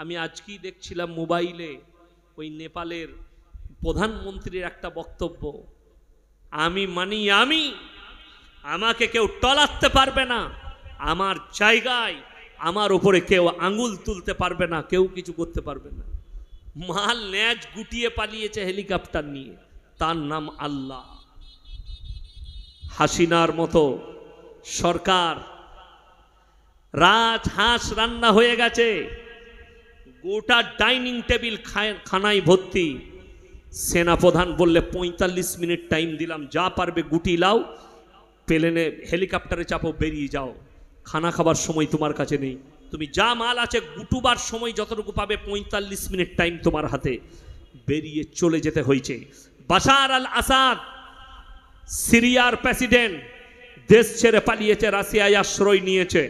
আমি আজকেই দেখছিলাম মোবাইলে ওই নেপালের প্রধানমন্ত্রীর একটা বক্তব্য, আমি মানি আমি, আমাকে কেউ টলাতে পারবে না, আমার জায়গায় আমার উপরে কেউ আঙুল তুলতে পারবে না, কেউ কিছু করতে পারবে না। মাল ন্যাজ গুটিয়ে পালিয়েছে হেলিকপ্টার নিয়ে, তার নাম আল্লাহ। হাসিনার মতো সরকার, রাজহাঁস রান্না হয়ে গেছে, গোটা ডাইনিং টেবিল খানায় ভর্তি। সেনাপ্রধান বললে ৪৫ মিনিট টাইম দিলাম, যা পারবে গুটি লাও, প্লেনে হেলিকপ্টারে চাপো, বেরিয়ে যাও, খানা খাবার সময় তোমার কাছে নেই, তুমি যা মাল আছে গুটুবার সময় যতটুকু পাবে ৪৫ মিনিট টাইম তোমার হাতে, বেরিয়ে চলে যেতে হয়েছে। বাশার আল আসাদ সিরিয়ার প্রেসিডেন্ট, দেশ ছেড়ে পালিয়েছে, রাশিয়ায় আশ্রয় নিয়েছে,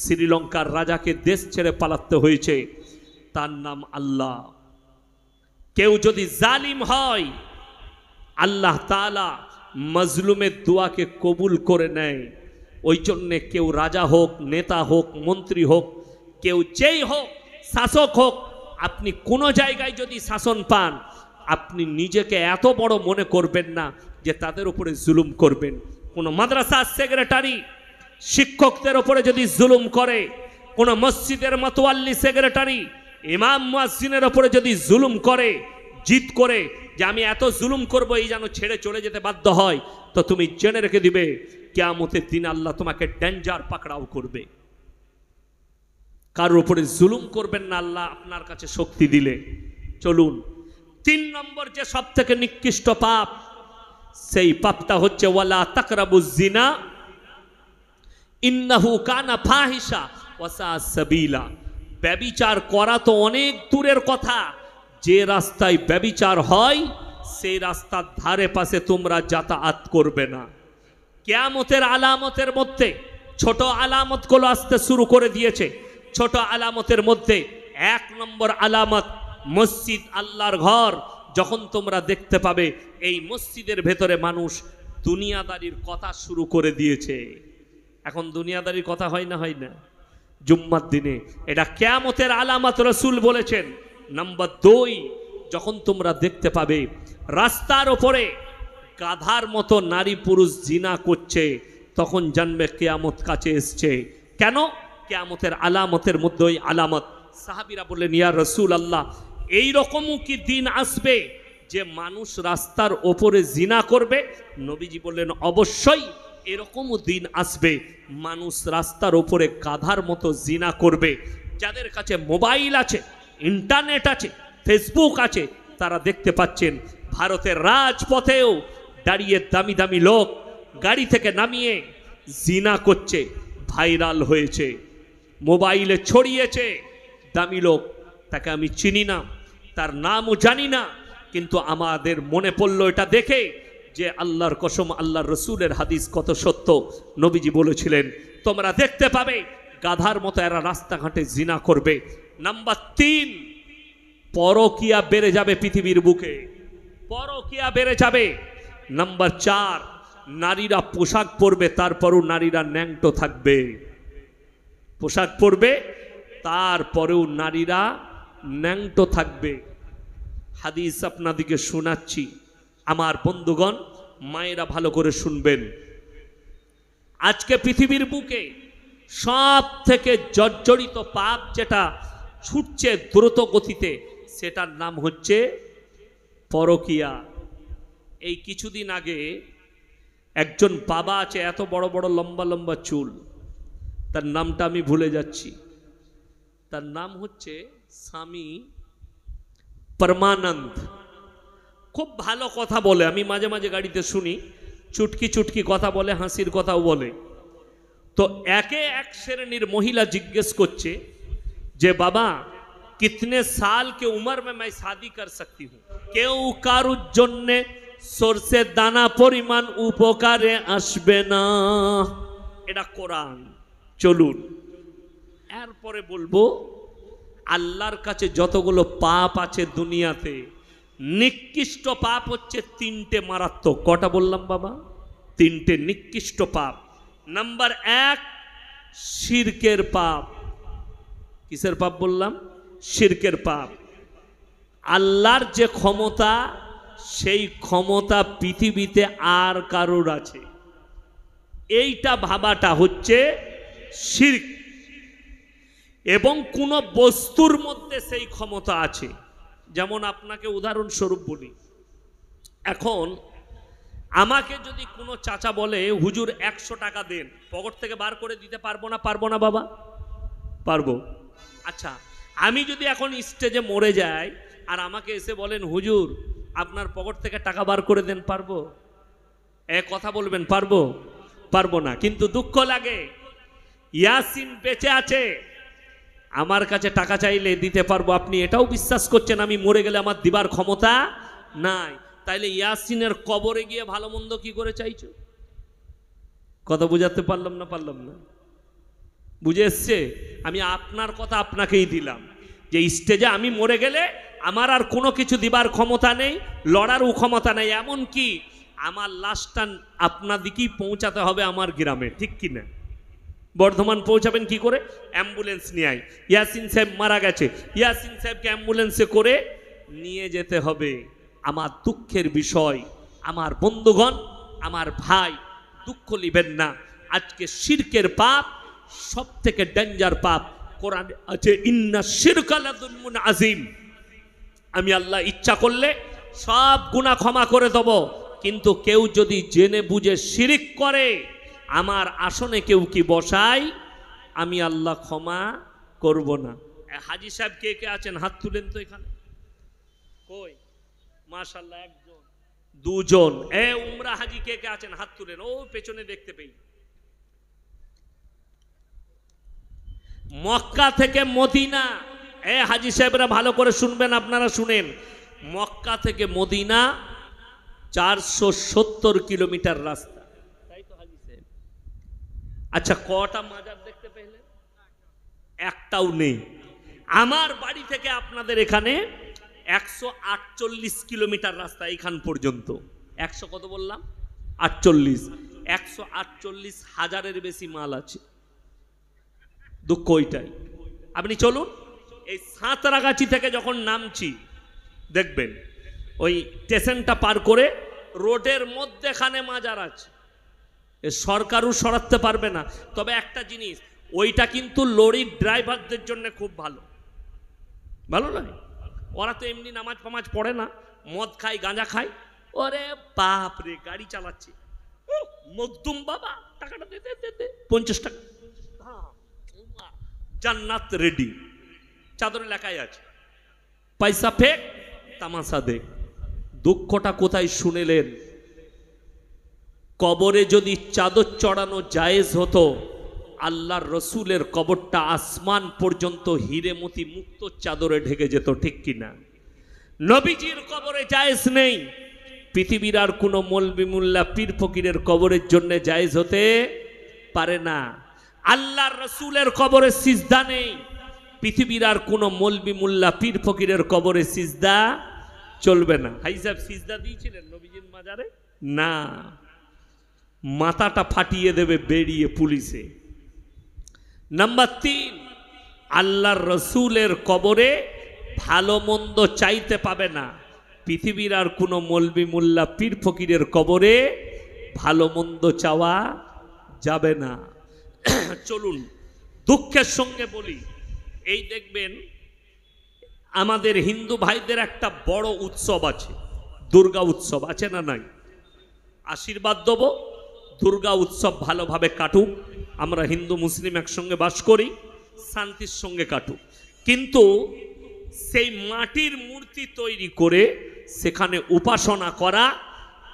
শ্রীলঙ্কার রাজাকে দেশ ছেড়ে পালাতে হয়েছে, তার নাম আল্লাহ। কেউ যদি জালিম হয়, আল্লাহ তাআলা মজলুমের দোয়াকে কবুল করে নেয়। ওই জন্যে কেউ রাজা হোক, নেতা হোক, মন্ত্রী হোক, কেউ যেই হোক, শাসক হোক, আপনি কোনো জায়গায় যদি শাসন পান, আপনি নিজেকে এত বড় মনে করবেন না যে তাদের উপরে জুলুম করবেন। কোনো মাদ্রাসার সেক্রেটারি শিক্ষকদের উপরে যদি জুলুম করে, কোনো মসজিদের মাতোয়াল্লি সেক্রেটারি ইমাম মুয়াজ্জিনের উপরে যদি জুলুম করে, জিদ করে যে আমি এত জুলুম করব, এই যেন ছেড়ে চলে যেতে বাধ্য হয়, তো তুমি জেনে রেখে দিবে কিয়ামতের দিন আল্লাহ তোমাকে ডেঞ্জার পাকড়াও করবে। কারোর উপরে জুলুম করবেন না আল্লাহ আপনার কাছে শক্তি দিলে। চলুন, ৩ নম্বর যে সব থেকে নিকৃষ্ট পাপ, সেই পাপটা হচ্ছে ওয়ালা তাকরাবুজ জিনা ইন্নাহু কানা ফাহিশা ওয়া সা সাবিলা। ব্যভিচার করা তো অনেক দূরের কথা, যে রাস্তায় ব্যভিচার হয় সেই রাস্তার ধারে পাশে তোমরা যাতায়াত করবে না। কিয়ামতের আলামতের মধ্যে ছোট আলামতগুলো আসতে শুরু করে দিয়েছে। ছোট আলামতের মধ্যে ১ নম্বর আলামত, মসজিদ আল্লাহর ঘর যখন তোমরা দেখতে পাবে এই মসজিদের ভেতরে মানুষ দুনিয়াদারির কথা শুরু করে দিয়েছে। এখন দুনিয়াদারির কথা হয় না, হয় না জুম্মার দিনে, এটা কিয়ামতের আলামত রাসূল বলেছেন। নাম্বার ২, যখন তোমরা দেখতে পাবে রাস্তার ওপরে গাধার মতো নারী পুরুষ জিনা করছে, তখন জানবে কিয়ামত কাছে এসছে। কেন? কিয়ামতের আলামতের মধ্যে ওই আলামত। সাহাবীরা বললেন, ইয়া রাসূলুল্লাহ, এই রকমও কি দিন আসবে যে মানুষ রাস্তার ওপরে জিনা করবে? নবীজি বললেন, অবশ্যই এরকমও দিন আসবে, মানুষ রাস্তার ওপরে গাধার মতো জিনা করবে। যাদের কাছে মোবাইল আছে, ইন্টারনেট আছে, ফেসবুক আছে, তারা দেখতে পাচ্ছেন ভারতের রাজপথেও দাঁড়িয়ে দামি দামি লোক গাড়ি থেকে নামিয়ে জিনা করছে, ভাইরাল হয়েছে, মোবাইলে ছড়িয়েছে। দামি লোক, তাকে আমি চিনি না, তার নামও জানি না, কিন্তু আমাদের মনে পড়লো এটা দেখে যে আল্লাহর কসম, আল্লাহর রসুলের হাদিস কত সত্য। নবীজি বলেছিলেন, তোমরা দেখতে পাবে গাধার মতো এরা রাস্তাঘাটে জিনা করবে। নাম্বার ৩, পরকিয়া বেড়ে যাবে পৃথিবীর বুকে, পরকিয়া বেড়ে যাবে। নাম্বার ৪, নারীরা পোশাক পরবে, তারপরও নারীরা ন্যাংটো থাকবে। পোশাক পরবে, তারপরেও নারীরা ন্যাংটো থাকবে। হাদিস আপনাদিকে শোনাচ্ছি, আমার বন্ধুগণ, মায়েরা ভালো করে শুনবেন। আজকে পৃথিবীর বুকে সব থেকে জর্জরিত পাপ যেটা ছুটছে দ্রুত গতিতে, সেটার নাম হচ্ছে পরকিয়া। এই কিছুদিন আগে একজন বাবা আছে, এত বড় বড় লম্বা লম্বা চুল, তার নামটা আমি ভুলে যাচ্ছি, তার নাম হচ্ছে স্বামী পরমানন্দ। খুব ভালো কথা বলে, আমি মাঝে মাঝে গাড়িতে শুনি, চুটকি চুটকি কথা বলে, হাসির কথাও বলে। তো একে এক শ্রেণীর মহিলা জিজ্ঞেস করছে যে বাবা, কিতনে সাল কে উমর মে मैं शादी कर सकती हूँ? কেউ কারুর জন্যে সরষের দানা পরিমাণ উপকারে আসবে না, এটা কোরআন। চলুন এরপরে বলবো, আল্লাহর কাছে যতগুলো পাপ আছে দুনিয়াতে, নিকৃষ্ট পাপ হচ্ছে ৩টে মারাত্মক। কটা বললাম বাবা? ৩টে নিকৃষ্ট পাপ। নাম্বার ১, শিরকের পাপ। কিসের পাপ বললাম? শিরকের পাপ। আল্লাহর যে ক্ষমতা, সেই ক্ষমতা পৃথিবীতে আর কারোর আছে, এইটা ভাবাটা হচ্ছে শিরক। এবং কোন বস্তুর মধ্যে সেই ক্ষমতা আছে। যেমন আপনাকে উদাহরণস্বরূপ বলি, এখন আমাকে যদি কোনো চাচা বলে হুজুর 100 টাকা দেন, পকেট থেকে বার করে দিতে পারবো না? পারবো না বাবা? পারবো। আচ্ছা, আমি যদি এখন স্টেজে মরে যাই আর আমাকে এসে বলেন হুজুর আপনার পকেট থেকে টাকা বার করে দেন, পারবো? কথা বলবেন পারবো? পারবো না। কিন্তু দুঃখ লাগে, ইয়াসিন বেঁচে আছে, আমার কাছে টাকা চাইলে দিতে পারবো, আপনি এটাও বিশ্বাস করছেন আমি মরে গেলে আমার দিবার ক্ষমতা নাই। তাইলে ইয়াসিনের কবরে গিয়ে ভালো মন্দ কি করে চাইছো? কথা বুঝাতে পারলাম না? পারলাম না? বুঝে এসছে? আমি আপনার কথা আপনাকেই দিলাম যে স্টেজে আমি মরে গেলে আমার আর কোনো কিছু দিবার ক্ষমতা নেই, লড়ারও ক্ষমতা নেই। এমন কি আমার লাশটা আপনাদিকেই পৌঁছাতে হবে আমার গ্রামে, ঠিক কি না? বর্ধমান পৌঁছাবেন কি করে? অ্যাম্বুলেন্স নিয়ে আয়, ইয়াসিন সাহেব মারা গেছে, ইয়াসিন সাহেবকে অ্যাম্বুলেন্সে করে নিয়ে যেতে হবে। আমার দুঃখের বিষয়, আমার বন্ধুগণ, আমার ভাই, দুঃখ নিবেন না। আজকে শিরকের পাপ সব থেকে ডেঞ্জার পাপ। কোরআনে আছে ইন্না শিরকা লাযুলমুন আযীম। আমি আল্লাহ ইচ্ছা করলে সব গুনাহ ক্ষমা করে দেব, কিন্তু কেউ যদি জেনে বুঝে শিরক করে, আমার আসনে কেউ কি বসাই, আমি আল্লাহ ক্ষমা করব না। হাজী সাহেব কে কে আছেন হাত তুলেন তো এখানে? কই? মাশাআল্লাহ, একজন, দুজন। উমরা হাজী কে কে আছেন হাত তুলেন, ও পেছনে দেখতে পেই। মক্কা থেকে মদিনা, হাজী সাহেবরা ভালো করে শুনবেন, আপনারা শুনেন, মক্কা থেকে মদিনা 470 কিলোমিটার রাস্তা, তাই তো হাজী সাহেব? আচ্ছা, কটা মাজার দেখতে পেলেন? একটাও নেই। আমার বাড়ি থেকে আপনাদের এখানে 148 কিলোমিটার রাস্তা এখান পর্যন্ত। 100 কত বললাম? 48। 148 হাজারের বেশি মাল আছে। দুঃখ ওইটাই। আপনি চলুন, এই সাঁতরাগাছি থেকে যখন নামছি দেখবেন ওই স্টেশনটা পার করে রোডের মধ্যেখানে মাজার আছে। সরকারও সরাতে পারবে না। তবে একটা জিনিস, ওইটা কিন্তু লরির ড্রাইভারদের জন্য খুব ভালো। ভালো নয়? ওরা তো এমনি নামাজ ফামাজ পড়ে না, মদ খায়, গাঁজা খায়। ওরে বাপ রে, গাড়ি চালাচ্ছে, মকদুম বাবা টাকাটা দে দে দে, 50 টাকা, জান্নাত রেডি, চাদরে লেখাই আছে, পয়সা ফেক তামাশা দেখ। দুঃখটা কোথায় শুনেলেন? কবরে যদি চাদর চড়ানো জায়েজ হতো, আল্লাহর রসুলের কবরটা আসমান পর্যন্ত হিরে মতি মুক্ত চাদরে ঢেকে যেত, ঠিক কিনা? নবীজির কবরে জায়েজ নেই, পৃথিবীর আর কোনো মৌলবি মোল্লা পীর ফকিরের কবরের জন্য জায়েজ হতে পারে না। আল্লাহর রসুলের কবরে সিজদা নেই, পৃথিবীর আর কোনো মৌলবি মোল্লা পীর ফকিরের কবরে সিজদা চলবে না। হাই সাহেব সিজদা দিয়েছিলেন নবীজির মাজারে? না, মাথাটা ফাটিয়ে দেবে বেরিয়ে পুলিশে। নাম্বার 3, আল্লাহর রসুলের কবরে ভালো মন্দ চাইতে পাবে না, পৃথিবীর আর কোনো মৌলবি মোল্লা পীর ফকিরের কবরে ভালো মন্দ চাওয়া যাবে না। চলুন দুঃখের সঙ্গে বলি, এই দেখবেন আমাদের হিন্দু ভাইদের একটা বড় উৎসব আছে, দুর্গা উৎসব, আছে না নাই? আশীর্বাদ দেব, দুর্গা উৎসব ভালোভাবে কাটুক। আমরা হিন্দু মুসলিম একসঙ্গে বাস করি, শান্তির সঙ্গে কাটুক। কিন্তু সেই মাটির মূর্তি তৈরি করে সেখানে উপাসনা করা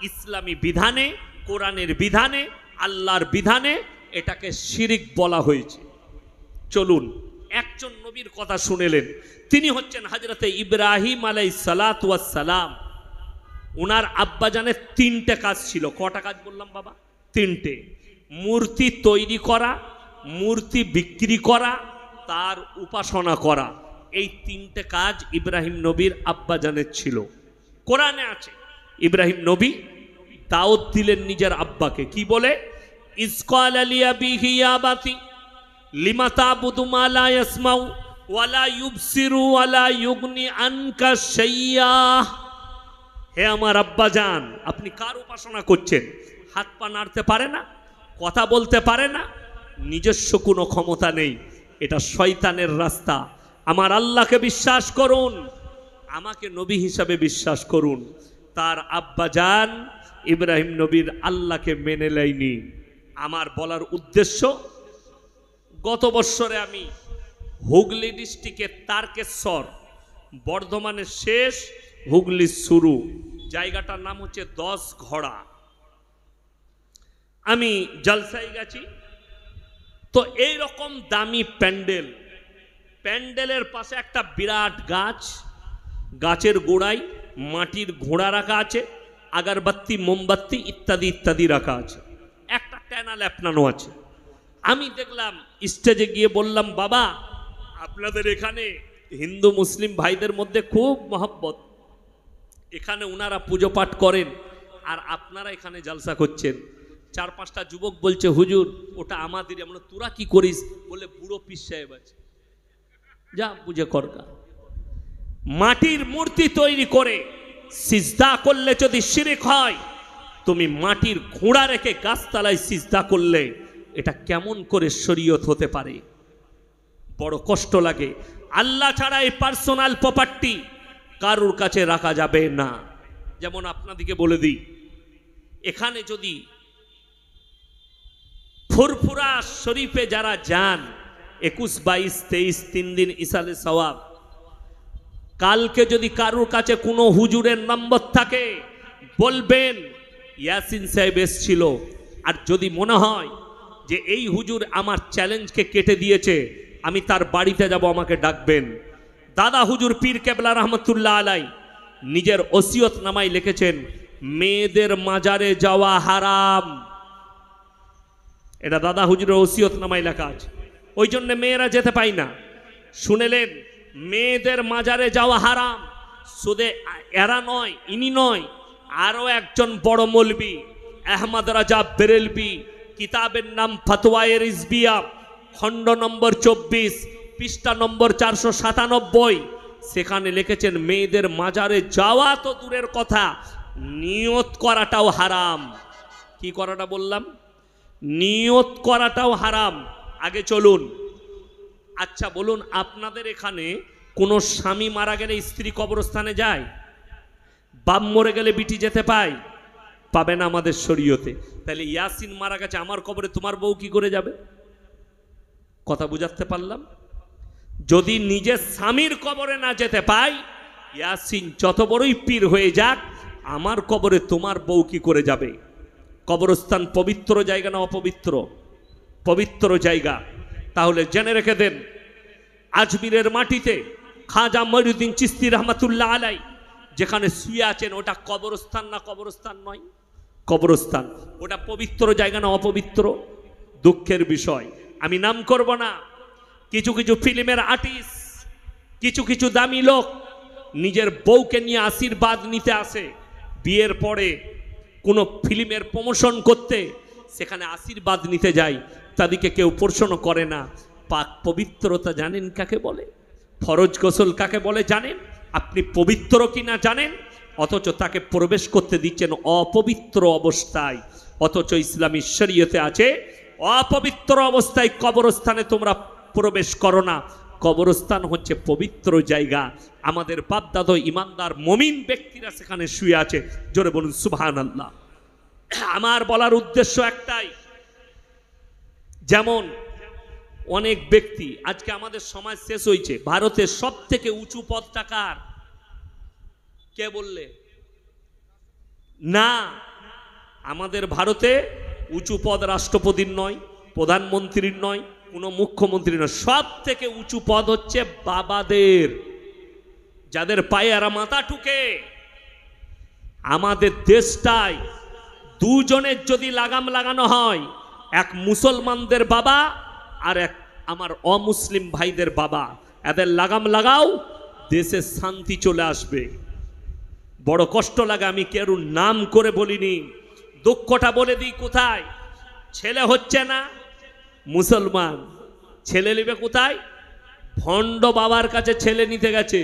ইসলামী বিধানে, কোরআনের বিধানে, আল্লাহর বিধানে এটাকে শিরিক বলা হয়েছে। চলুন একজন নবীর কথা শুনেলেন, তিনি হচ্ছেন হযরতে ইব্রাহিম আলাইহিস সালাতু ওয়াস সালাম। ওনার আব্বাজানের 3টে কাজ ছিল। কটা কাজ বললাম বাবা? 3টে। মূর্তি তৈরি করা, মূর্তি বিক্রি করা, তার উপাসনা করা। এই 3টে কাজ ইব্রাহিম নবীর আব্বাজানের ছিল। কোরআনে আছে ইব্রাহিম নবী দাওয়াত দিলেন নিজের আব্বাকে, কি বলে? ইসকাল লিয়াবিহি ইয়া বাতি লিমা তা'বুদু মা লা ইয়াসমাউ ওয়ালা ইউবসিরু ওয়ালা ইউগনি আনকা শাইয়া। হে আমার আব্বাজান, আপনি কার উপাসনা করছেন? হাত পা নাড়তে পারে না, কথা বলতে পারে না, নিজস্ব কোনো ক্ষমতা নেই। এটা শয়তানের রাস্তা। আমার আল্লাহকে বিশ্বাস করুন, আমাকে নবী হিসাবে বিশ্বাস করুন। তার আব্বাজান ইব্রাহিম নবীর আল্লাহকে মেনে নেয়নি। আমার বলার উদ্দেশ্য, গত বৎসরে আমি হুগলি ডিস্ট্রিক্টের তারকেশ্বর, বর্ধমানের শেষ, হুগলির শুরু, জায়গাটার নাম হচ্ছে 10 ঘোড়া। আমি জলসায় গেছি, তো এই রকম দামি প্যান্ডেল, প্যান্ডেলের পাশে একটা বিরাট গাছ, গাছের গোড়ায় মাটির ঘোড়া রাখা আছে, আগরবাতি মোমবাতি ইত্যাদি ইত্যাদি রাখা আছে, একটা ট্যানা ল্যাপনানো আছে। আমি দেখলাম, স্টেজে গিয়ে বললাম, বাবা আপনাদের এখানে হিন্দু মুসলিম ভাইদের মধ্যে খুব মহব্বত, এখানে ওনারা পুজো পাঠ করেন আর আপনারা এখানে জলসা করছেন। 4-5টা যুবক বলছে, হুজুর ওটা আমাদের। আমরা, তোরা কি করিস? বলে, বুড়ো পীর সাহেব আছে, যা পুজো করগা। মাটির মূর্তি তৈরি করে সিজদা করলে যদি শিরক হয়, তুমি মাটির ঘোড়া রেখে গাছতলায় সিজদা করলে এটা কেমন করে শরীয়ত হতে পারে? বড় কষ্ট লাগে। আল্লাহ ছাড়া এই পার্সোনাল প্রপার্টি কারুর কাছে রাখা যাবে না। যেমন আপনাদেরকে বলে দিই, এখানে যদি ফুরফুরা শরীফে যারা যান, 21, 22, 23 3 দিন ইসালে সওয়াব, কালকে যদি কারুর কাছে কোনো হুজুরের নম্বর থাকে বলবেন ইয়াসিন সাহেব এসেছিল। আর যদি মনে হয় যে এই হুজুর আমার চ্যালেঞ্জকে কেটে দিয়েছে, আমি তার বাড়িতে যাব, আমাকে ডাকবেন। দাদা হুজুর পীর কেবলা রহমতুল্লাহ আলাই নিজের ওসিয়ত নামায় লিখেছেন, মেয়েদের মাজারে যাওয়া হারাম। এটা দাদা হুজুরের ওসিয়ত নামায় লেখা আছে, ওই জন্য মেয়েরা যেতে পায় না। শুনেলেন, মেয়েদের মাজারে যাওয়া হারাম। শুধু এরা নয়, ইনি নয়, আরও একজন বড় মৌলবি আহমদ রাজা বেরেলভি, কিতাবের নাম ফতোয়ায়ে রিজবিয়া, খণ্ড নম্বর 24, পৃষ্ঠা নম্বর 497, সেখানে লিখেছেন মেয়েদের মাজারে যাওয়া তো দূরের কথা, নিয়ত করাটাও হারাম। কি করাটা বললাম? নিয়ত করাটাও হারাম। আগে চলুন, আচ্ছা বলুন, আপনাদের এখানে কোনো স্বামী মারা গেলে স্ত্রী কবরস্থানে যায়? বাপ মরে গেলে বিটি যেতে পায়? পাবে না আমাদের শরীয়তে। তাহলে ইয়াসিন মারা গেছে, আমার কবরে তোমার বউ কি করে যাবে? কথা বুঝাতে পারলাম? যদি নিজের স্বামীর কবরে না যেতে পাই, ইয়াসিন যত বড়ই পীর হয়ে যাক, আমার কবরে তোমার বউ কি করে যাবে? কবরস্থান পবিত্র জায়গা না অপবিত্র? পবিত্র জায়গা। তাহলে জেনে রেখে দেন, আজমিরের মাটিতে খাজা মঈনুদ্দিন চিশতি রহমাতুল্লাহ আলাই যেখানে শুয়ে আছেন, ওটা কবরস্থান না কবরস্থান নয়? কবরস্থান। ওটা পবিত্র জায়গা না অপবিত্র? দুঃখের বিষয়, আমি নাম করব না, কিছু কিছু ফিল্মের আর্টিস্ট, কিছু কিছু দামি লোক নিজের বউকে নিয়ে আশীর্বাদ নিতে আসে, বিয়ের পরে কোনো ফিল্মের প্রমোশন করতে সেখানে আশীর্বাদ নিতে যায়, তাদেরকে কেউ প্রশ্ন করে না। পাক পবিত্রতা জানেন কাকে বলে? ফরজ গোসল কাকে বলে জানেন? আপনি পবিত্র কিনা জানেন? অথচ তাকে প্রবেশ করতে দিচ্ছেন অপবিত্র অবস্থায়। অথচ ইসলামী শরীয়তে আছে অপবিত্র অবস্থায় কবরস্থানে তোমরা প্রবেশ করো না। কবরস্থান হচ্ছে পবিত্র জায়গা। আমাদের বাপদাদা ইমানদার মমিন ব্যক্তিরা সেখানে শুয়ে আছে। জোরে বলুন সুবহানাল্লাহ। আমার বলার উদ্দেশ্য একটাই, যেমন অনেক ব্যক্তি, আজকে আমাদের সমাজ শেষ হয়েছে, ভারতের সব থেকে উঁচু পদটা কার? কে বললে? না, আমাদের ভারতে উঁচু পদ রাষ্ট্রপতির নয়, প্রধানমন্ত্রীর নয়, কোনো মুখ্যমন্ত্রী নয়, সব থেকে উঁচু পদ হচ্ছে বাবাদের, যাদের পায়ে এরা মাথা ঠুকে। আমাদের দেশটায় দুজনের যদি লাগাম লাগানো হয়, এক মুসলমানদের বাবা আর এক আমার অমুসলিম ভাইদের বাবা, এদের লাগাম লাগাও, দেশে শান্তি চলে আসবে। বড় কষ্ট লাগে, আমি কেউ নাম করে বলিনি, দুঃখটা বলে দিই। কোথায় ছেলে হচ্ছে না? মুসলমান ছেলে নেবে কোথায়? ভণ্ড বাবার কাছে ছেলে নিতে গেছে,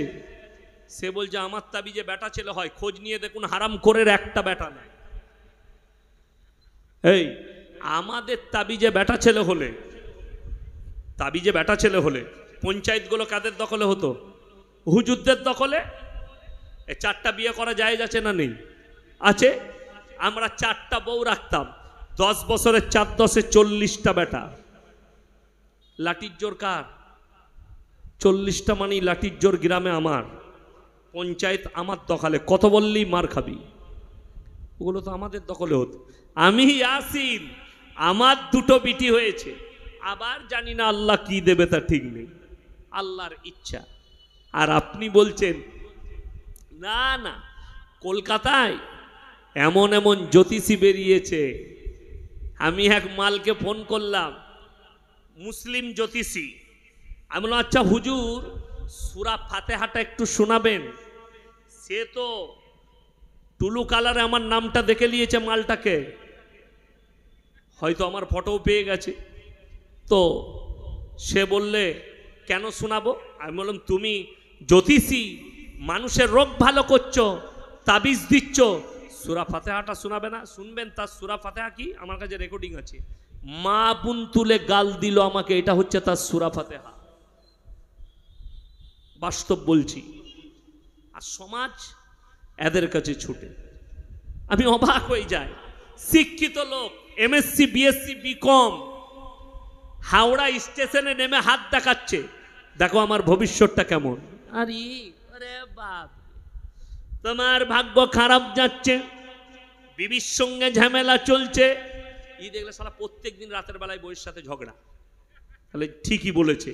সে বলছে আমার তাবিজে বেটা ছেলে হয়, খোঁজ নিয়ে দেখুন হারাম করে একটা বেটা নাই। এই আমাদের তাবিজে বেটা ছেলে হলে, তাবিজে বেটা ছেলে হলে পঞ্চায়েতগুলো কাদের দখলে হতো? হুজুরদের দখলে। এই 4টা বিয়ে করা জায়েজ আছে না নেই? আছে। আমরা 4টা বউ রাখতাম, 10 বছরের 4 10-এ 40টা বেটা। লাঠির জোর কার? 40টা মানেই লাঠির জোর গ্রামে আমার, পঞ্চায়েত আমার দখলে, কত বললেই মার খাবি। ওগুলো তো আমাদের দখলে হতো। আমি ইয়াসিন, আমার 2টো বিটি হয়েছে, আবার জানি না আল্লাহ কি দেবে তা ঠিক নেই, আল্লাহর ইচ্ছা। আর আপনি বলছেন না না, কলকাতায় এমন এমন জ্যোতিষী বেরিয়েছে। আমি এক মালকে ফোন করলাম, মুসলিম জ্যোতিষী। আমি বললাম আচ্ছা হুজুর সূরা ফাতিহাটা একটু শোনাবেন। সে তো টুলু কালারে আমার নামটা দেখে নিয়েছে মালটাকে, হয়তো আমার ফটোও পেয়ে গেছে। তো সে বললে কেন শোনাবো? আমি বললাম তুমি জ্যোতিষী, মানুষের রোগ ভালো করছো, তাবিজ দিচ্ছ, সূরা ফাতিহাটা শোনাবে না? শুনবেন। তার সূরা ফাতিহা কি, আমার কাছে রেকর্ডিং আছে। মা বোন তুলে গাল দিল আমাকে, এটা হচ্ছে তার সূরা ফাতিহা। বাস্তব বলছি। আর সমাজ এদের কাছে ছুটে, আমি অবাক হয়ে যাই। শিক্ষিত লোক, এমএসসি বিএসসি বিকম, হাওড়া স্টেশনে নেমে হাত দেখাচ্ছে, দেখো আমার ভবিষ্যৎটা কেমন। আরে বাপ, তোমার ভাগ্য খারাপ যাচ্ছে, বিবির সঙ্গে ঝামেলা চলছে। দেখলে সারা প্রত্যেক দিন রাতের বেলায় বউয়ের সাথে ঝগড়া, তাহলে ঠিকই বলেছে,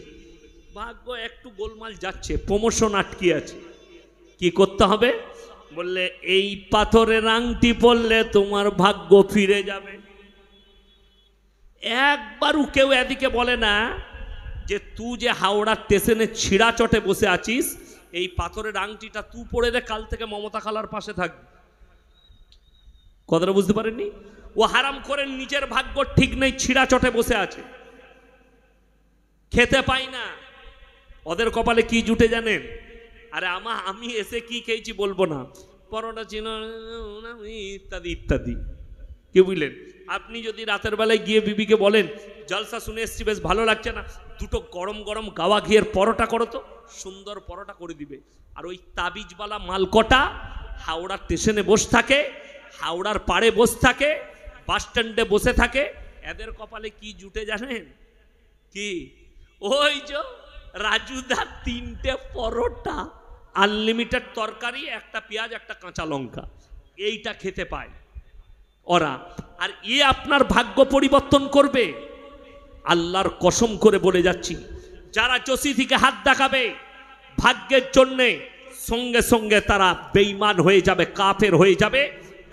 ভাগ্য একটু গোলমাল যাচ্ছে, প্রমোশন আটকে আছে। কি করতে হবে? বললে এই পাথরের আংটি পরলে তোমার ভাগ্য ফিরে যাবে। একবারও কেউ এদিকে বলে না যে তুই যে হাওড়া স্টেশনে ছিঁড়া চটে বসে আছিস, এই পাথরের আংটিটা তুই পরে দে, কাল থেকে মমতা খালার পাশে থাকবি। কথাটা বুঝতে পারেননি? ও হারাম করে নিজের ভাগ্য ঠিক নেই, ছিঁড়া চটে বসে আছে, খেতে পাই না। ওদের কপালে কি জুটে জানেন? আরে আমি এসে কি খেয়েছি বলবো না, পরোটা ছিল ইত্যাদি ইত্যাদি। কি বুঝলেন? আপনি যদি রাতের বেলায় গিয়ে বিবিকে বলেন জলসা শুনে এসছি, বেশ ভালো লাগছে না, 2টো গরম গরম গাওয়া ঘিয়ের পরোটা করো তো, সুন্দর পরোটা করে দিবে। আর ওই তাবিজওয়ালা মালকটা হাওড়া স্টেশনে বসে থাকে, হাওড়ার পাড়ে বসে থাকে, বাস স্ট্যান্ডে বসে থাকে। এদের কপালে কি জুটে জানেন? কি? ওই যে রাজুদার 3টে পরোটা, আনলিমিটেড তরকারি, একটা পেঁয়াজ, একটা কাঁচা লঙ্কা, এইটা খেতে পায় ওরা। আর আপনার ভাগ্য পরিবর্তন করবে? আল্লাহর কসম করে বলে যাচ্ছি, যারা জ্যোতিষীকে হাত দেখাবে ভাগ্যের জন্যে, সঙ্গে সঙ্গে তারা বেঈমান হয়ে যাবে, কাফের হয়ে যাবে।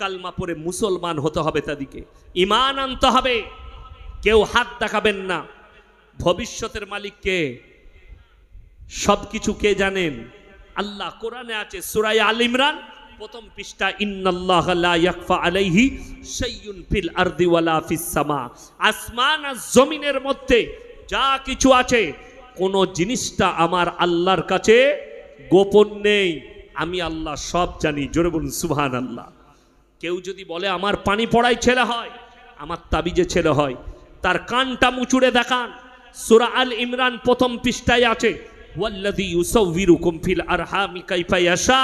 কালমা পড়ে মুসলমান হতে হবে, তাদেরকে ঈমান আনতে হবে। কেউ হাত দেখাবেন না। ভবিষ্যতের মালিক কে? সবকিছু কে জানেন? আল্লাহ। কোরআনে আছে সূরা আল ইমরান প্রথম পৃষ্ঠা, ইন্নাল্লাহা লা ইয়াখফা আলাইহি শাইউন ফিল আরদি ওয়ালা ফিস সামা। আসমান আর জমিনের মধ্যে যা কিছু আছে, কোন জিনিসটা আমার আল্লাহর কাছে গোপন নেই। আমি আল্লাহ সব জানি। জোরে বলুন সুবহানাল্লাহ। কেউ যদি বলে আমার পানি পড়ায় ছেলে হয়, আমার তাবিজে ছেলে হয়, তার কানটা মুচুড়ে দেখান। সূরা আল ইমরান প্রথম পৃষ্ঠায় আছে, ওয়াল্লাযী ইউসাউবিরুকুম ফিল আরহামি কাইফা ইয়াশা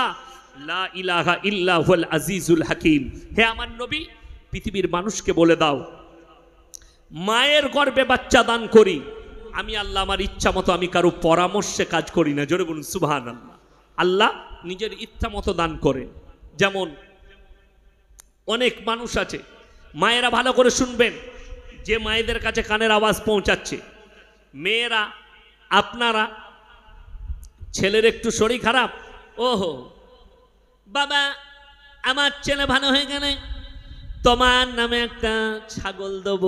লা ইলাহা ইল্লা হুয়াল আজিজুল হাকিম। হে আমার নবী, পৃথিবীর মানুষকে বলে দাও, মায়ের গর্ভে বাচ্চা দান করি আমি আল্লাহ, আমার ইচ্ছা মতো, আমি কারো পরামর্শে কাজ করি না। জোরে বলুন সুবহানাল্লাহ। আল্লাহ নিজের ইচ্ছা মতো দান করে। যেমন অনেক মানুষ আছে, মায়েরা ভালো করে শুনবেন, যে মায়েদের কাছে কানের আওয়াজ পৌঁছাচ্ছে, মেয়েরা আপনারা, ছেলের একটু শরীর খারাপ, ওহো বাবা আমার ছেলে ভালো হয়ে গেলে তোমার নামে একটা ছাগল দেব।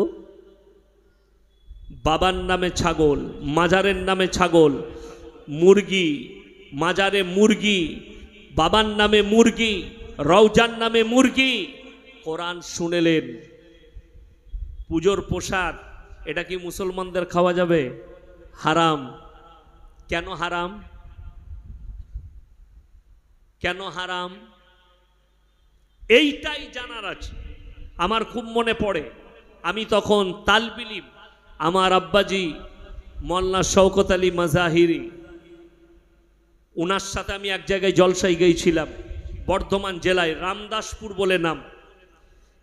বাবার নামে ছাগল, মাজারের নামে ছাগল, মুরগি, মাজারে মুরগি, বাবার নামে মুরগি, রওজার নামে মুরগি। কোরআন শুনেলেন, পুজোর প্রসাদ, এটা কি মুসলমানদের খাওয়া যাবে? হারাম। কেন হারাম? কেন হারাম এইটাই জানার আছে। আমার খুব মনে পড়ে, আমি তখন তালবিল ইলম, আমার আব্বাজি মোল্লা শওকত আলী মাজাহিরি, ওনার সাথে আমি এক জায়গায় জলসায় গিয়েছিলাম, বর্ধমান জেলায় রামদাসপুর বলে নাম।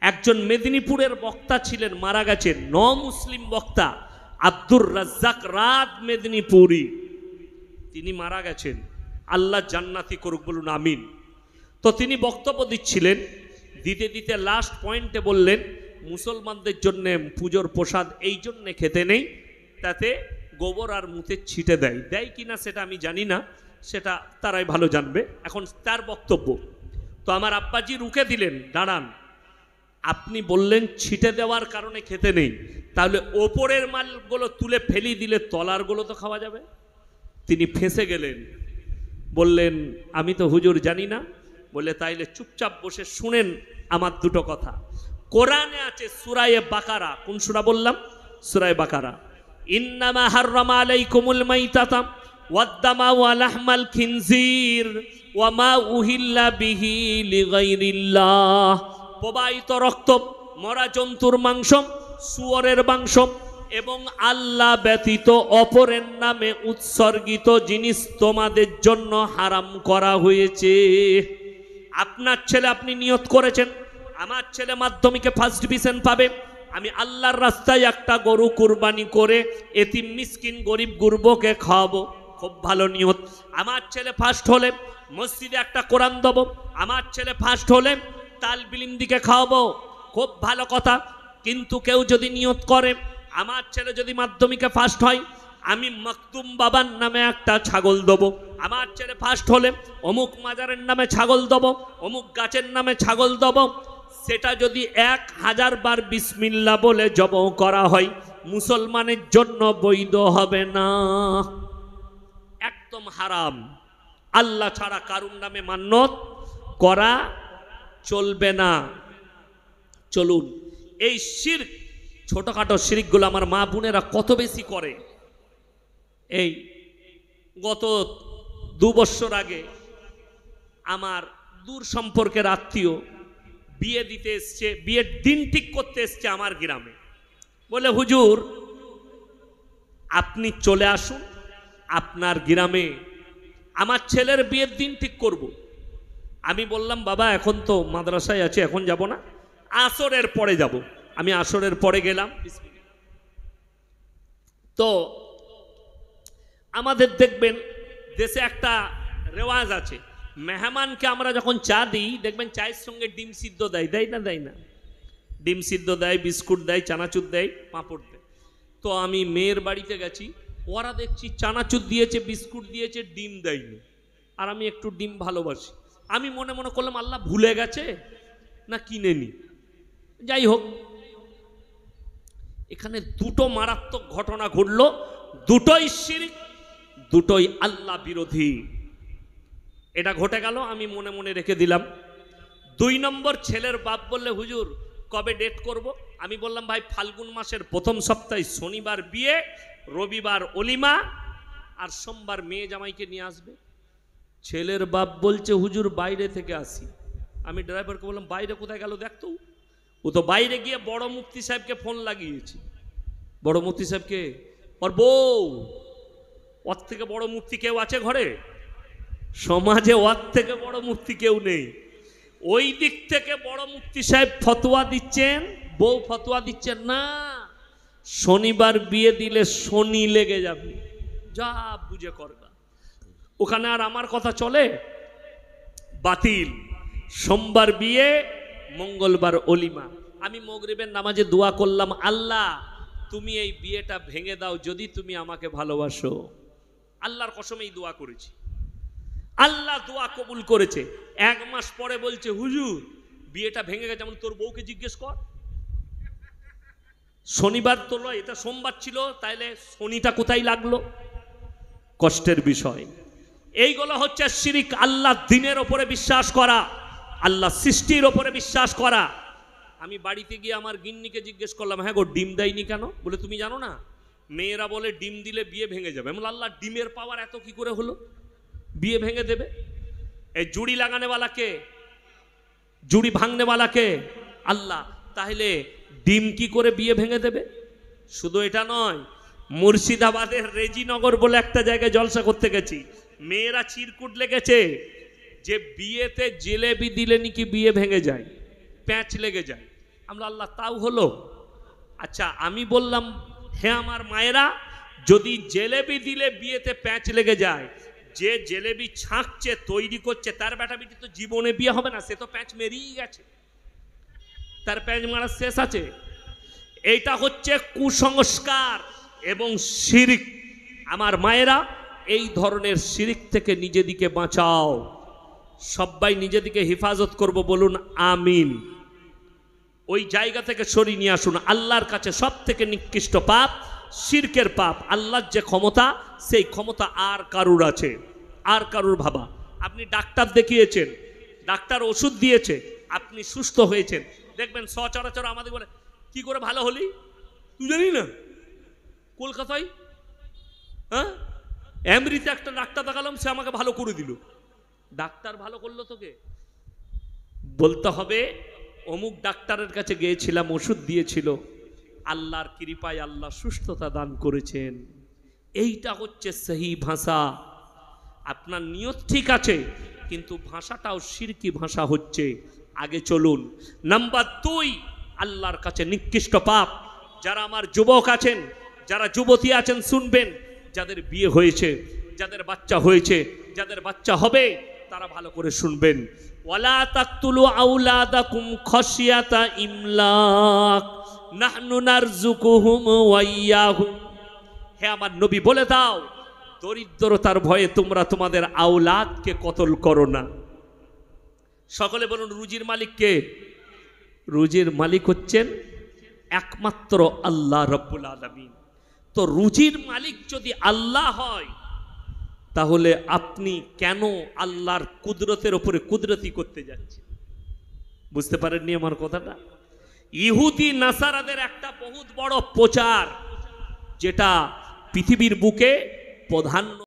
একজন মেদিনীপুরের বক্তা ছিলেন, মারা গেছেন, মুসলিম বক্তা আব্দুর রাজ্জাক রাত মেদিনীপুরি, তিনি মারা গেছেন, আল্লাহ জান্নাতি করুক, বলুন আমিন। তো তিনি বক্তব্য দিচ্ছিলেন, দিতে দিতে লাস্ট পয়েন্টে বললেন, মুসলমানদের জন্য পুজোর প্রসাদ এই জন্যে খেতে নেই, তাতে গোবর আর মুতে ছিটে দেয়, দেয় কিনা সেটা আমি জানি না, সেটা তারাই ভালো জানবে। এখন তার বক্তব্য, তো আমার আব্বাজি রুখে দিলেন, দাঁড়ান, আপনি বললেন ছিটে দেওয়ার কারণে খেতে নেই, তাহলে ওপরের মালগুলো তুলে ফেলি দিলে তলারগুলো তো খাওয়া যাবে। তিনি ফেঁসে গেলেন, বললেন আমি তো হুজুর জানি না। বলে তাইলে চুপচাপ বসে শুনেন আমার দুটো কথা। কোরআনে আছে সূরায়ে বাকারা, কোন সূরা বললাম? সূরায়ে বাকারা। ইন্নামা হাররামা আলাইকুমুল মাইতাতা ওয়াদ-দামা ওয়া লাহমাল খিনজির ওয়া মা উহিল্লা বিহি লিগাইরিল্লাহ। প্রবাহিত রক্ত, মরা জন্তুর মাংস, শুয়োরের মাংস এবং আল্লাহ ব্যতীত অপরের নামে উৎসর্গিত জিনিস তোমাদের জন্য হারাম করা হয়েছে। আপনার ছেলে, আপনি নিয়ত করেছেন আমার ছেলে মাধ্যমিকে ফার্স্ট ডিভিশন পাবে, আমি আল্লাহর রাস্তায় একটা গরু কুরবানি করে এতিম মিসকিন গরিব গুরবকে খাওয়াবো, খুব ভালো নিয়ত। আমার ছেলে ফার্স্ট হলে মসজিদে একটা কোরআন দেবো, আমার ছেলে ফার্স্ট হলে তালবিল ইলম দিকে খাওয়াবো, খুব ভালো কথা। কিন্তু কেউ যদি নিয়ত করে আমার ছেলে যদি মাধ্যমিকে ফার্স্ট হয় আমি মকদুম বাবার নামে একটা ছাগল দেবো, আমার ছেলে ফার্স্ট হলে অমুক মাজারের নামে ছাগল দেবো, অমুক গাছের নামে ছাগল দেবো, সেটা যদি 1000 বার বিসমিল্লাহ বলে জবহ করা হয় মুসলমানের জন্য বৈধ হবে না, একদম হারাম। আল্লাহ ছাড়া কারুর নামে মান্যত করা চলবে না। চলুন, এই শিরক, ছোটখাটো শিরকগুলো আমার মা বোনেরা কত বেশি করে। এই গত 2 বছর আগে আমার দূর সম্পর্কের আত্মীয় বিয়ে দিতে এসছে, বিয়ের দিন ঠিক করতে এসছে আমার গ্রামে। বলে হুজুর আপনি চলে আসুন আপনার গ্রামে, আমার ছেলের বিয়ের দিন ঠিক করব। আমি বললাম বাবা এখন তো মাদ্রাসায় আছে, এখন যাব না, আসরের পরে যাব। আমি আসরের পরে গেলাম। তো আমাদের দেখবেন দেশে একটা রেওয়াজ আছে, মেহমানকে আমরা যখন চা দিই দেখবেন চায়ের সঙ্গে ডিম সিদ্ধ দেয়, দেয় না? দেয় না? ডিম সিদ্ধ দেয়, বিস্কুট দেয়, চানাচুর দেয়, পাঁপড় দেয়। তো আমি মেয়ের বাড়িতে গেছি, ওরা দেখছি চানাচুর দিয়েছে, বিস্কুট দিয়েছে, ডিম দেয়নি। আর আমি একটু ডিম ভালোবাসি, আমি মনে মনে করলাম আল্লাহ ভুলে গেছে না কিনে নি। যাই হোক, এখানে দুটো মারাত্মক ঘটনা ঘটলো, দুটোই শিরক, দুটোই আল্লাহ বিরোধী। এটা ঘটে গেল, আমি মনে মনে রেখে দিলাম। 2 নম্বর, ছেলের বাপ বললে হুজুর কবে ডেট করব? আমি বললাম ভাই ফাল্গুন মাসের প্রথম সপ্তাহে শনিবার বিয়ে, রবিবার অলিমা, আর সোমবার মেয়ে জামাইকে নিয়ে আসবে। ছেলের বাপ বলছে হুজুর বাইরে থেকে আসি। আমি ড্রাইভারকে বললাম বাইরে কোথায় গেল দেখতো। ও তো বাইরে গিয়ে বড় মুফতি সাহেবকে ফোন লাগিয়েছে। বড় মুফতি সাহেবকে, ওর বউ, ওর থেকে বড় মুফতি কেউ আছে ঘরে? সমাজে ওর থেকে বড় মুফতি কেউ নেই। ওই দিক থেকে বড় মুফতি সাহেব ফতোয়া দিচ্ছেন, বউ ফতোয়া দিচ্ছেন না, শনিবার বিয়ে দিলে শনি লেগে যাবে, যা বুঝে করবা। ওখানে আর আমার কথা চলে? বাতিল। সোমবার বিয়ে, মঙ্গলবার অলিমা। আমি মাগরিবের নামাজে দোয়া করলাম, আল্লাহ তুমি এই বিয়েটা ভেঙে দাও যদি তুমি আমাকে ভালোবাসো। আল্লাহর কসমেই দোয়া করেছি, আল্লাহ দোয়া কবুল করেছে। 1 মাস পরে বলছে হুজুর বিয়েটা ভেঙে গেছে। যেমন তোর বউকে জিজ্ঞেস কর, শনিবার তো নয়, এটা সোমবার ছিল, তাইলে শনিটা কোথায় লাগলো? কষ্টের বিষয়। এইগুলো হচ্ছে শিরক। আল্লাহ দিনের ওপরে বিশ্বাস করা, আল্লাহ সৃষ্টির ওপরে বিশ্বাস করা। আমি বাড়িতে গিয়ে আমার গিন্নিকে জিজ্ঞেস করলাম, হ্যাঁ গো ডিম দেয়নি কেন? বলে তুমি জানো না মেয়েরা বলে ডিম দিলে বিয়ে ভেঙে যাবে। আমি বলি আল্লাহ ডিমের পাওয়ার এত কি করে হলো বিয়ে ভেঙে দেবে? এই জুড়ি লাগানেওয়ালা কে? জুড়ি ভাঙনেওয়ালা কে? আল্লাহ। তাহলে ডিম কি করে বিয়ে ভেঙে দেবে? শুধু এটা নয়, মুর্শিদাবাদের রেজিনগর বলে একটা জায়গায় জলসা করতে গেছি, মেয়েরা চিরকুট লেগেছে যে বিয়েতে জিলেবি দিলে নাকি বিয়ে ভেঙে যায়, প্যাঁচ লেগে যায়। আমরা আল্লাহ তাও হলো। আচ্ছা আমি বললাম হে আমার মায়েরা, যদি জিলেবি দিলে বিয়েতে প্যাঁচ লেগে যায়, যে জিলেবি ছাঁকছে তৈরি করছে তার বেটা বেটি তো জীবনে বিয়ে হবে না, সে তো প্যাঁচ মেরিয়ে গেছে, তার প্যাঁচ মারা শেষ আছে। এইটা হচ্ছে কুসংস্কার এবং শিরিক। আমার মায়েরা, এই ধরনের শিরিক থেকে নিজেদিকে বাঁচাও। সবাই নিজেদিকে হেফাজত করব, বলুন আমিন। ওই জায়গা থেকে সরিয়ে নিয়ে আসুন। আল্লাহর কাছে সব থেকে নিকৃষ্ট পাপ শিরকের পাপ। আল্লাহর যে ক্ষমতা, সেই ক্ষমতা আর কারুর আছে? আর কারুর ভাবা? আপনি ডাক্তার দেখিয়েছেন, ডাক্তার ওষুধ দিয়েছে, আপনি সুস্থ হয়েছেন, দেখবেন সচরাচর আমাদের বলে কি করে ভালো হলি তুই জানি না? কলকাতায় হ্যাঁ এমরিতে একটা ডাক্তার দেখালাম, সে আমাকে ভালো করে দিল। ডাক্তার ভালো করলো তোকে? বলতে হবে অমুক ডাক্তারের কাছে গিয়েছিলাম, ওষুধ দিয়েছিল, আল্লাহর কৃপায় আল্লাহ সুস্থতা দান করেছেন। এইটা হচ্ছে সহি ভাষা। আপনার নিয়ত ঠিক আছে, কিন্তু ভাষাটাও শিরকি ভাষা হচ্ছে। আগে চলুন। নাম্বার 2, আল্লাহর কাছে নিকৃষ্ট পাপ। যারা আমার যুবক আছেন, যারা যুবতী আছেন শুনবেন, যাদের বিয়ে হয়েছে, যাদের বাচ্চা হয়েছে, যাদের বাচ্চা হবে, তারা ভালো করে শুনবেন। ওয়ালা তাকতুলু আওলাদাকুম খাশিয়াতা ইমলাক নাহনু নারযুকুহুম ওয়া ইয়াহুম। হে আমার নবী বলে দাও, দরিদ্রতার ভয়ে তোমরা তোমাদের আওলাদকে কতল করো না। সকলে বলুন রুজির মালিক কে? রুজির মালিক হচ্ছেন একমাত্র আল্লাহ রব্বুল আলামিন। তো রুজির মালিক যদি আল্লাহ হয়, তাহলে আপনি কেন আল্লাহর কুদরতের উপরে কুদরতি করতে যাচ্ছেন? বুঝতে পারেননি আমার কথাটা? ইহুদি নাসারাদের একটা বহুত বড় প্রচার, যেটা পৃথিবীর বুকে প্রধান